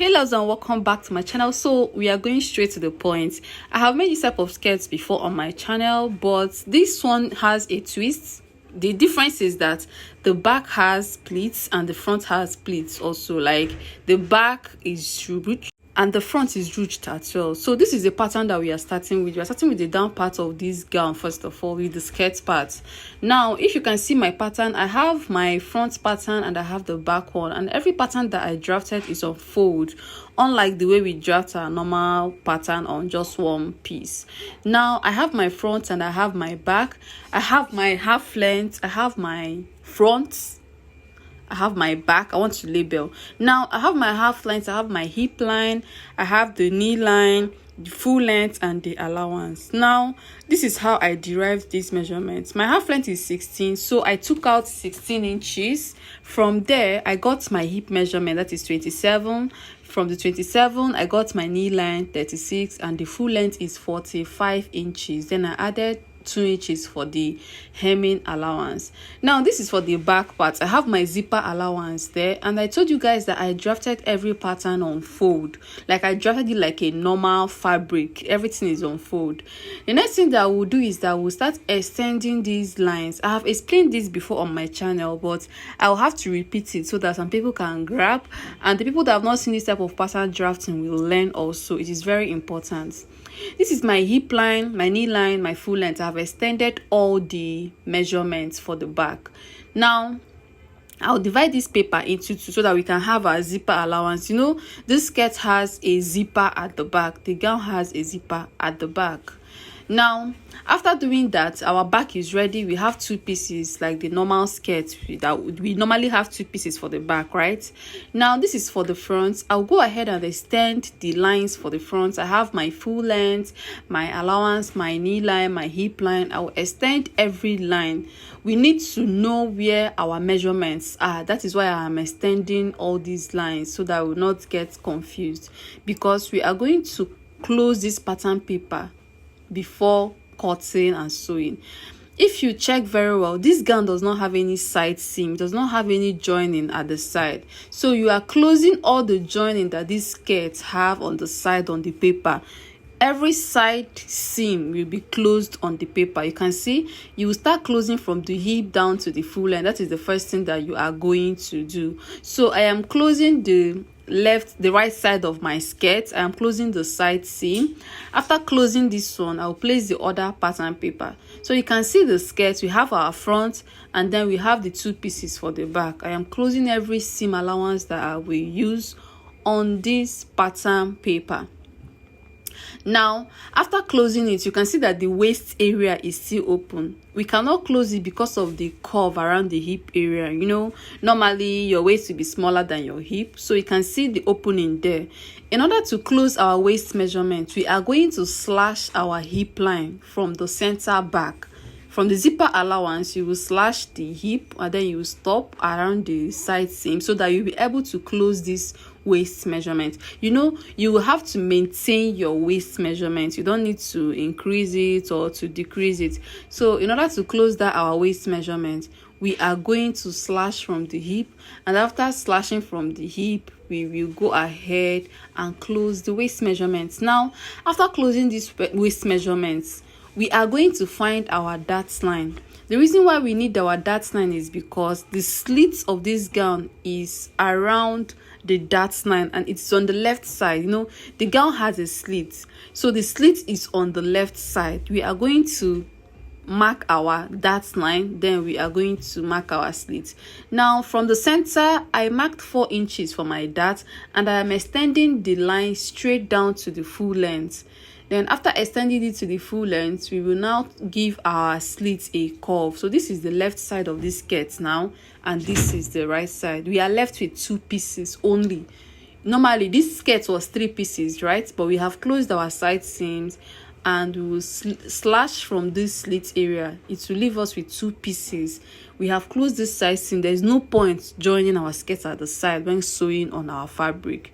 Hey loves, and welcome back to my channel. So we are going straight to the point. I have made this type of skirts before on my channel, but this one has a twist. The difference is that the back has pleats and the front has pleats also. Like the back is ruched and the front is ruched as well. So this is the pattern that we are starting with. We are starting with the down part of this gown first of all, with the skirt part. Now if you can see my pattern, I have my front pattern and I have the back one, and every pattern that I drafted is on fold, unlike the way we draft a normal pattern on just one piece. Now I have my front and I have my back. I have my half length, I have my front, I have my back. I want to label. Now I have my half length, I have my hip line, I have the knee line, the full length, and the allowance. Now this is how I derived these measurements. My half length is 16, so I took out 16 inches. From there I got my hip measurement, that is 27. From the 27 I got my knee line 36, and the full length is 45 inches. Then I added 2 inches for the hemming allowance. Now this is for the back part. I have my zipper allowance there, and I told you guys that I drafted every pattern on fold. Like I drafted it like a normal fabric. Everything is on fold. The next thing that we'll do is that we'll start extending these lines. I have explained this before on my channel, but I'll have to repeat it so that some people can grab, and the people that have not seen this type of pattern drafting will learn also. It is very important. This is my hip line, my knee line, my full length. I have extended all the measurements for the back. Now I'll divide this paper into two so that we can have a zipper allowance. You know, this skirt has a zipper at the back, the gown has a zipper at the back. Now after doing that, our back is ready. We have two pieces like the normal skirt that we normally have two pieces for the back, right? Now this is for the front. I'll go ahead and extend the lines for the front. I have my full length, my allowance, my knee line, my hip line. I'll extend every line. We need to know where our measurements are. That is why I am extending all these lines, so that I will not get confused, because we are going to close this pattern paper before cutting and sewing. If you check very well, this gown does not have any side seam, does not have any joining at the side, so you are closing all the joining that these skirts have on the side on the paper. Every side seam will be closed on the paper. You can see you will start closing from the hip down to the full line. That is the first thing that you are going to do. So I am closing the right side of my skirt. I am closing the side seam. After closing this one, I'll place the other pattern paper. So you can see the skirt, we have our front, and then we have the two pieces for the back. I am closing every seam allowance that I will use on this pattern paper. Now after closing it, you can see that the waist area is still open. We cannot close it because of the curve around the hip area. You know, normally your waist will be smaller than your hip, so you can see the opening there. In order to close our waist measurement, we are going to slash our hip line from the center back. From the zipper allowance, you will slash the hip, and then you will stop around the side seam, so that you'll be able to close this waist measurement. You know, you will have to maintain your waist measurement. You don't need to increase it or to decrease it. So in order to close that our waist measurement, we are going to slash from the hip, and after slashing from the hip, we will go ahead and close the waist measurements. Now after closing this waist measurements, we are going to find our dart line. The reason why we need our dart line is because the slit of this gown is around the dart line, and it's on the left side. You know, the gown has a slit, so the slit is on the left side. We are going to mark our dart line, then we are going to mark our slit. Now from the center, I marked 4 inches for my dart, and I am extending the line straight down to the full length. Then after extending it to the full length, we will now give our slit a curve. So this is the left side of this skirt now, and this is the right side. We are left with 2 pieces only. Normally this skirt was 3 pieces, right? But we have closed our side seams, and we will slash from this slit area. It will leave us with 2 pieces. We have closed this side seam. There is no point joining our skirt at the side when sewing on our fabric.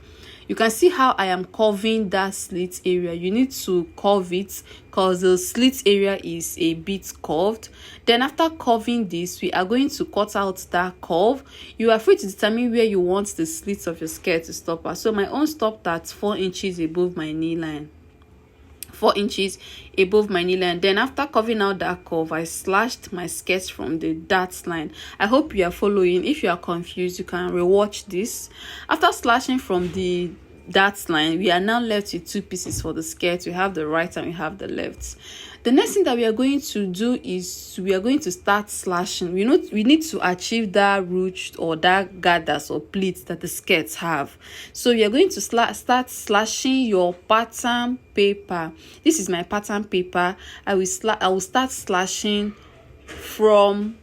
You can see how I am curving that slit area. You need to curve it because the slit area is a bit curved. Then after curving this, we are going to cut out that curve. You are free to determine where you want the slits of your skirt to stop at. So my own stopped at 4 inches above my knee line. 4 inches above my knee line. Then after curving out that curve, I slashed my skirt from the dart line. I hope you are following. If you are confused, you can rewatch this. After slashing from the dart line, we are now left with 2 pieces for the skirt. We have the right and we have the left. The next thing that we are going to do is we are going to start slashing. We need to achieve that ruched or that gathers or pleats that the skirts have. So we are going to start slashing your pattern paper. This is my pattern paper. I will start slashing from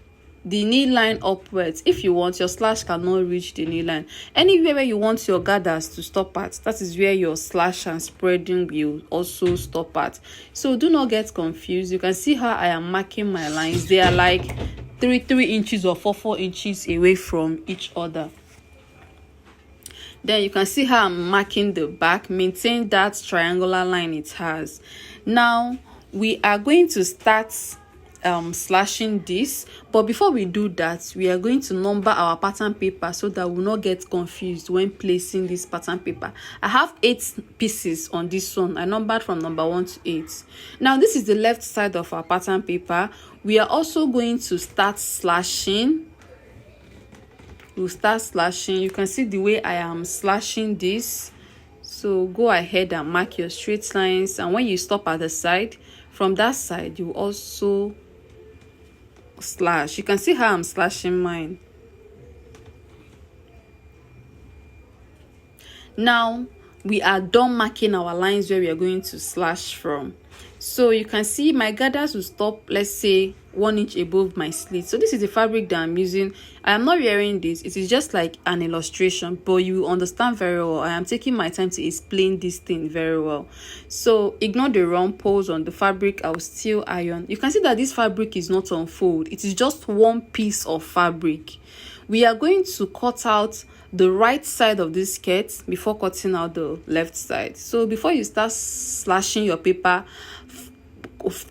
the knee line upwards. If you want, your slash cannot reach the knee line. Anywhere where you want your gathers to stop at, that is where your slash and spreading will also stop at. So do not get confused. You can see how I am marking my lines. They are like 3 inches or 4 inches away from each other. Then you can see how I'm marking the back. Maintain that triangular line it has. Now we are going to start slashing this, but before we do that, we are going to number our pattern paper so that we will not get confused when placing this pattern paper. I have 8 pieces on this one. I numbered from number 1 to 8. Now this is the left side of our pattern paper. We are also going to start slashing. We'll start slashing. You can see the way I am slashing this. So go ahead and mark your straight lines, and when you stop at the side, from that side you also slash. You can see how I'm slashing mine. Now we are done marking our lines where we are going to slash from. So you can see my gathers will stop, let's say 1 inch above my slit. So this is the fabric that I'm using. I am not wearing this. It is just like an illustration, but you will understand very well. I am taking my time to explain this thing very well. So ignore the round pose on the fabric. I will still iron. You can see that this fabric is not on fold. It is just one piece of fabric. We are going to cut out the right side of this skirt before cutting out the left side. So before you start slashing your paper,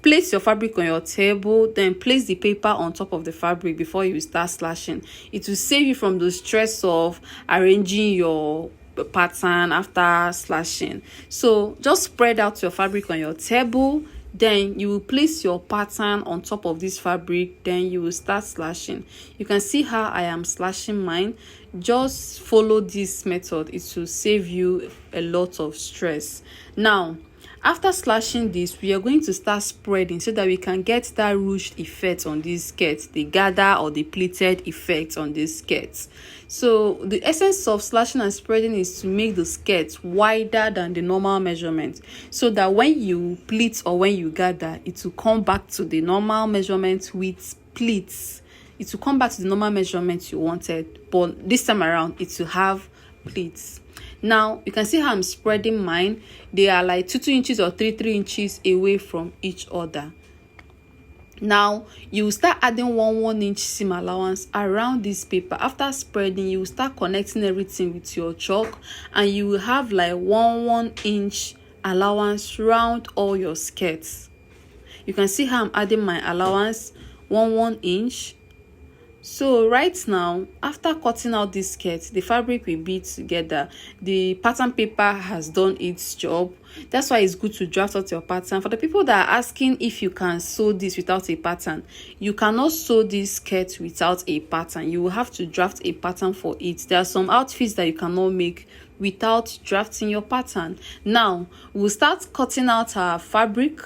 place your fabric on your table, then place the paper on top of the fabric before you start slashing. It will save you from the stress of arranging your pattern after slashing. So just spread out your fabric on your table, then you will place your pattern on top of this fabric, then you will start slashing. You can see how I am slashing mine. Just follow this method. It will save you a lot of stress. Now after slashing this, we are going to start spreading so that we can get that ruched effect on this skirt, the gather or the pleated effect on this skirt. So the essence of slashing and spreading is to make the skirt wider than the normal measurement, so that when you pleat or when you gather, it will come back to the normal measurement with pleats. It will come back to the normal measurement you wanted, but this time around it will have pleats. Now you can see how I'm spreading mine. They are like 2 inches or 3 inches away from each other. Now you will start adding 1 inch seam allowance around this paper. After spreading, you will start connecting everything with your chalk, and you will have like 1 inch allowance round all your skirts. You can see how I'm adding my allowance 1 inch. So right now, after cutting out this skirt, the fabric will be together. The pattern paper has done its job. That's why it's good to draft out your pattern. For the people that are asking if you can sew this without a pattern, you cannot sew this skirt without a pattern. You will have to draft a pattern for it. There are some outfits that you cannot make without drafting your pattern. Now we'll start cutting out our fabric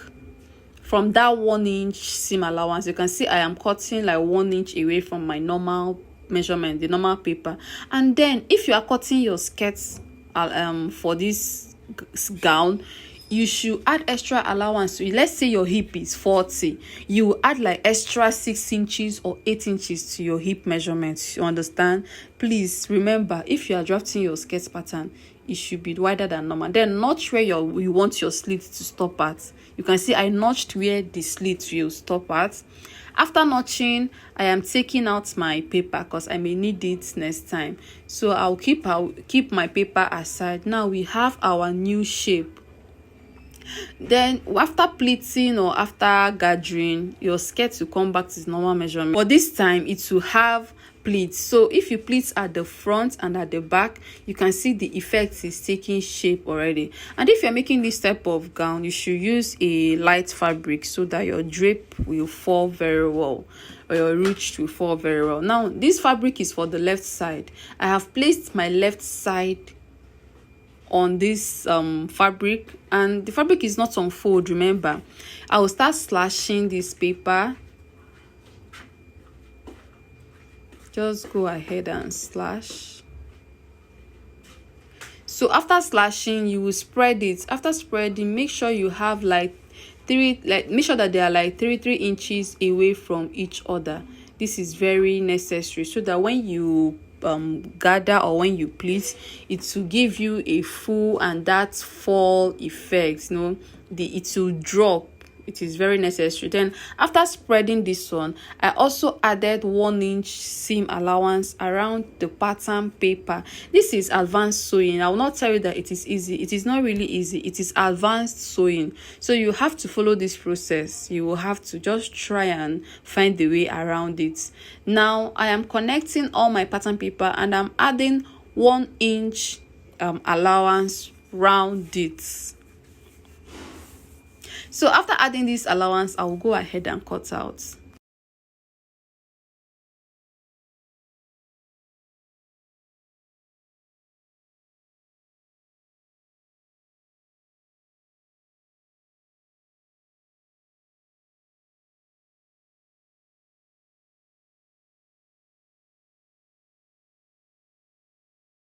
from that 1 inch seam allowance. You can see I am cutting like 1 inch away from my normal measurement, the normal paper. And then if you are cutting your skirts for this gown, you should add extra allowance. So let's say your hip is 40, you add like extra 6 inches or 8 inches to your hip measurement. You understand? Please remember, if you are drafting your skirt pattern, it should be wider than normal. Then notch where you want your slit to stop at. You can see I notched where the slit will stop at. After notching, I am taking out my paper because I may need it next time. So I'll keep my paper aside. Now we have our new shape. Then after pleating or after gathering, your skirt will come back to its normal measurement, but this time it will have pleats. So if you pleat at the front and at the back, you can see the effect is taking shape already. And if you're making this type of gown, you should use a light fabric so that your drape will fall very well, or your ruched will fall very well. Now this fabric is for the left side. I have placed my left side on this fabric, and the fabric is not on fold. Remember, I will start slashing this paper. Just go ahead and slash. So after slashing, you will spread it. After spreading, make sure you have make sure that they are like 3 inches away from each other. This is very necessary so that when you gather or when you pleat, it will give you a full and that fall effect. It will drop. It is very necessary. Then after spreading this one, I also added 1 inch seam allowance around the pattern paper. This is advanced sewing. I will not tell you that it is easy. It is not really easy. It is advanced sewing, so you have to follow this process. You will have to just try and find the way around it. Now I am connecting all my pattern paper and I'm adding 1 inch allowance round it. So after adding this allowance, I will go ahead and cut out.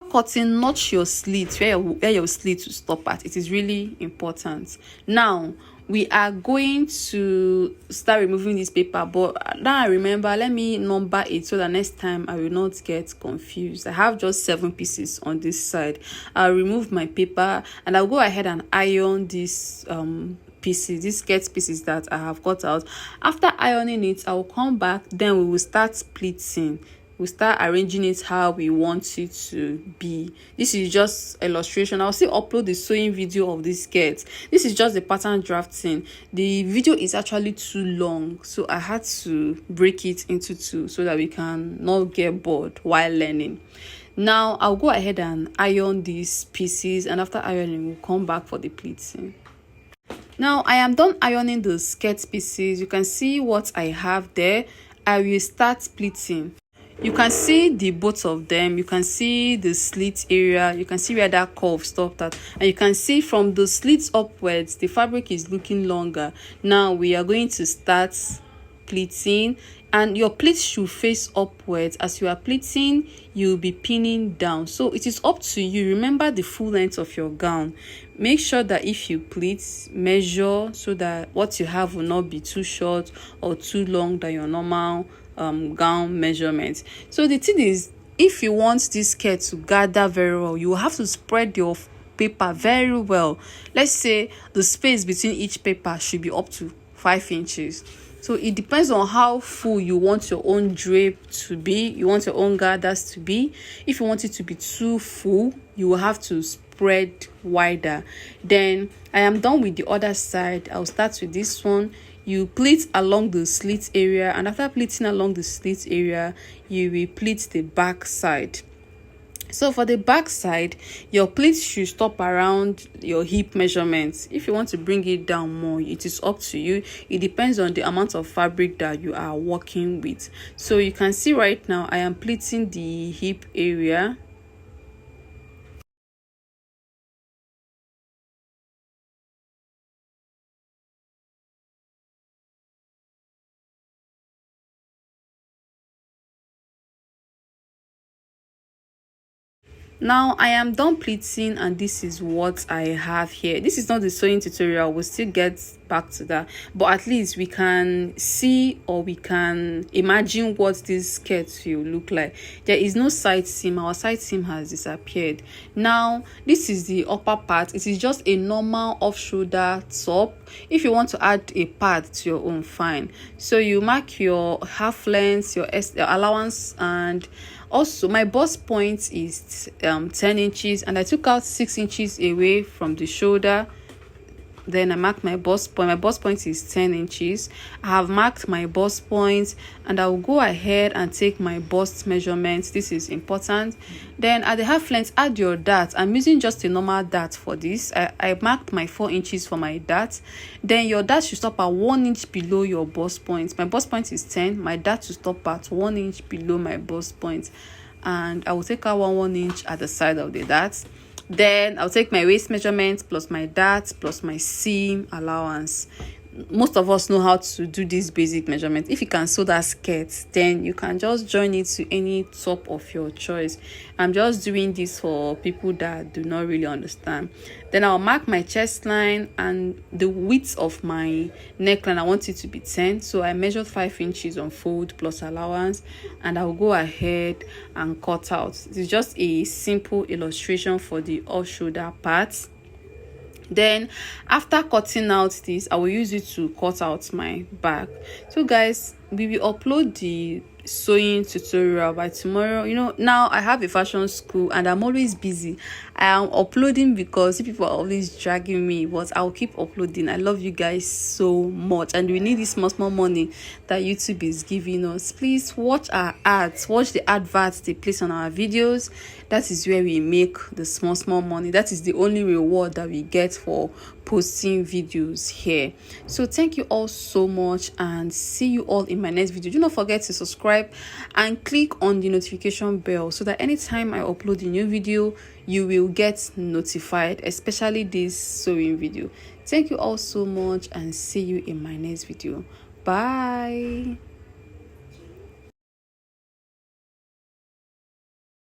Cutting, notch your slit where your slit will stop at. It is really important. Now we are going to start removing this paper, but now I remember, let me number it so that next time I will not get confused. I have just 7 pieces on this side. I'll remove my paper and I'll go ahead and iron these these skirt pieces that I have cut out. After ironing it, I will come back, then we will start pleating. We'll start arranging it how we want it to be. This is just illustration. I'll still upload the sewing video of this skirt. This is just the pattern drafting. The video is actually too long, so I had to break it into 2 so that we can not get bored while learning. Now I'll go ahead and iron these pieces, and after ironing, we'll come back for the pleating. Now I am done ironing the skirt pieces. You can see what I have there. I will start pleating. You can see the both of them. You can see the slit area. You can see where that curve stopped at, and you can see from the slits upwards the fabric is looking longer. Now we are going to start pleating, and your pleats should face upwards. As you are pleating, you'll be pinning down, so it is up to you. Remember the full length of your gown. Make sure that if you pleat, measure so that what you have will not be too short or too long than your normal gown measurement. So the thing is, if you want this skirt to gather very well, you will have to spread your paper very well. Let's say the space between each paper should be up to 5 inches. So it depends on how full you want your own drape to be. You want your own gathers to be. If you want it to be too full, you will have to spread wider. Then I am done with the other side. I'll start with this one. You pleat along the slit area, and after pleating along the slit area, you will pleat the back side. So for the back side, your pleats should stop around your hip measurements. If you want to bring it down more, it is up to you. It depends on the amount of fabric that you are working with. So you can see right now I am pleating the hip area. Now I am done pleating, and this is what I have here. This is not the sewing tutorial, we'll still get back to that, but at least we can see, or we can imagine what this skirt will look like. There is no side seam, our side seam has disappeared. Now this is the upper part. It is just a normal off shoulder top. If you want to add a pad to your own, fine. So you mark your half length, your allowance, and also my bust point is 10 inches, and I took out 6 inches away from the shoulder. Then I marked my bust point. My bust point is 10 inches. I have marked my bust point, and I will go ahead and take my bust measurements. This is important. Then at the half length, add your dart. I'm using just a normal dart for this. I marked my 4 inches for my dart. Then your dart should stop at 1 inch below your bust point. My bust point is 10. My dart should stop at 1 inch below my bust point. And I will take out 1 inch at the side of the dart. Then I'll take my waist measurement plus my dart plus my seam allowance. Most of us know how to do this basic measurement. If you can sew that skirt, then you can just join it to any top of your choice. I'm just doing this for people that do not really understand. Then I'll mark my chest line, and the width of my neckline, I want it to be 10. So I measured 5 inches on fold plus allowance, and I'll go ahead and cut out. This is just a simple illustration for the off shoulder part. Then after cutting out this, I will use it to cut out my back. So guys, we will upload the sewing tutorial by tomorrow. Now I have a fashion school and I'm always busy. I am uploading because people are always dragging me, but I'll keep uploading. I love you guys so much, and we need this small money that YouTube is giving us. Please watch our ads, watch the adverts they place on our videos. That is where we make the small money. That is the only reward that we get for posting videos here. So thank you all so much, and see you all in my next video. Do not forget to subscribe and click on the notification bell so that anytime I upload a new video, you will get notified, especially this sewing video. Thank you all so much, and see you in my next video. Bye.